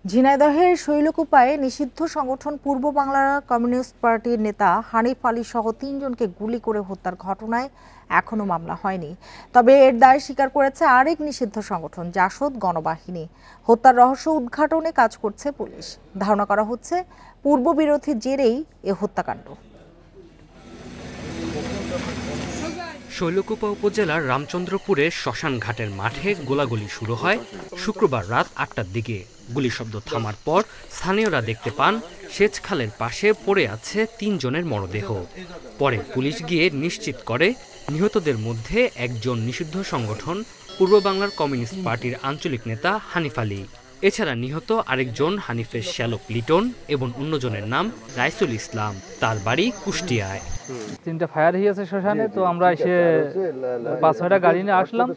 ঝিনাইদহের শৈলকুপায় নিষিদ্ধ সংগঠন পূর্ব বাংলা কমিউনিস্ট পার্টির নেতা হানিফ আলী সহ ৩ জনকে গুলি করে হত্যার ঘটনায় এখনো মামলা হয়নি। তবে এর দায় স্বীকার করেছে আরেক নিষিদ্ধ সংগঠন জাসদ গণবাহিনী। হত্যার রহস্য উদ্ঘাটনে কাজ করছে পুলিশ। ধারণা করা হচ্ছে পূর্ববিরোধী জেরেই এ হত্যাকাণ্ড। শৈলকুপা উপজেলার রামচন্দ্রপুরের শ্মশান ঘাটের মাঠে গোলাগুলি শুরু হয় শুক্রবার রাত ৮টার দিকে। গুলি শব্দ থামার পর স্থানীয়রা দেখতে পান সেচ খালের পাশে পড়ে আছে ৩ জনের মরদেহ। পরে পুলিশ গিয়ে নিশ্চিত করে নিহতদের মধ্যে একজন নিষিদ্ধ সংগঠন পূর্ব বাংলার কমিউনিস্ট পার্টির আঞ্চলিক নেতা হানিফ আলী। এছাড়া নিহত আরেকজন হানিফের শ্যালক লিটন এবং অন্যজনের নাম রাইসুল ইসলাম, তার বাড়ি কুষ্টিয়ায়। 3টা ফায়ার হয়েছে শ্মশানে, তো আমরা এসে 5-6টা গাড়ি নিয়ে আসলাম।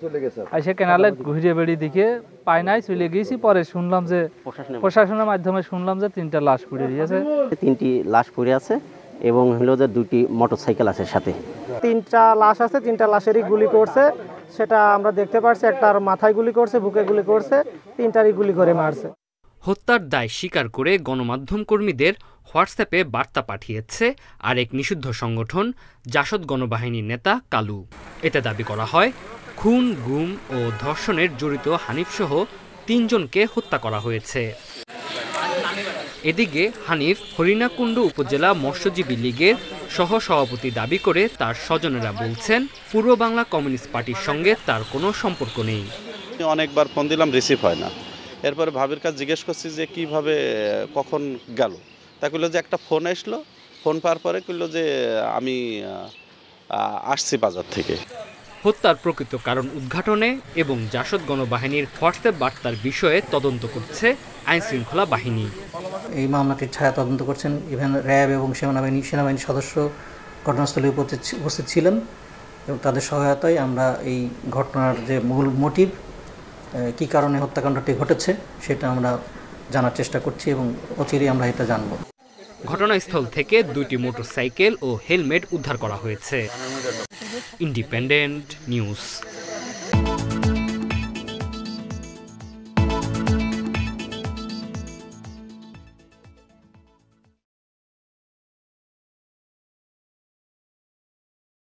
এসে কেনালে ঘুরিয়ে বেড়ি দিকে পাই নাই, চলে গিয়েছি। পরে শুনলাম যে প্রশাসনের মাধ্যমে শুনলাম যে 3টা লাশ পড়ে গিয়েছে। 3টি লাশ পড়ে আছে এবং হলো যে 2টি মোটরসাইকেল আছে সাথে। 3টা লাশ আছে, 3টা লাশেরই গুলি করছে, সেটা আমরা দেখতে পারছি। একটার মাথায় গুলি করছে, বুকে গুলি করছে, 3টারই গুলি করে মারছে। হত্যার দায় স্বীকার করে গণমাধ্যম কর্মীদের হোয়াটসঅ্যাপে বার্তা পাঠিয়েছে আরেক নিষিদ্ধ সংগঠন জাসদ গণবাহিনীর নেতা কালু। এতে দাবি করা হয় খুন, গুম ও ধর্ষণের জড়িত হানিফসহ 3 জনকে হত্যা করা হয়েছে। এদিকে হানিফ হরিণাকুণ্ড উপজেলা মৎস্যজীবী লীগের সহসভাপতি দাবি করে তার স্বজনেরা বলছেন পূর্ব বাংলা কমিউনিস্ট পার্টির সঙ্গে তার কোনো সম্পর্ক নেই। অনেকবার ফোন দিলাম, রিসিভ হয় না। এরপরে ভাবির কাছে জিজ্ঞেস করছি যে কিভাবে কখন গেল। তা কইল যে একটা ফোন আসলো, ফোন পাওয়ার পরে কইল যে আমি আসছি বাজার থেকে। হত্যার প্রকৃত কারণ উদ্ঘাটনে এবং জাসদ গণবাহিনীর হোয়াটসঅ্যাপ বার্তার বিষয়ে তদন্ত করছে আইনশৃঙ্খলা বাহিনী। এই মামলাটির ছায়া তদন্ত করছেন ইভেন র্যাব এবং সেনাবাহিনীর সদস্য ঘটনাস্থলে উপস্থিত ছিলেন এবং তাদের সহায়তায় আমরা এই ঘটনার যে মূল মোটিভ, কী কারণে হত্যাকাণ্ডটি ঘটেছে সেটা আমরা জানার চেষ্টা করছি এবং অচিরেই আমরা এটা জানব। ঘটনাস্থল থেকে 2টি মোটরসাইকেল ও হেলমেট উদ্ধার করা হয়েছে। Independent news.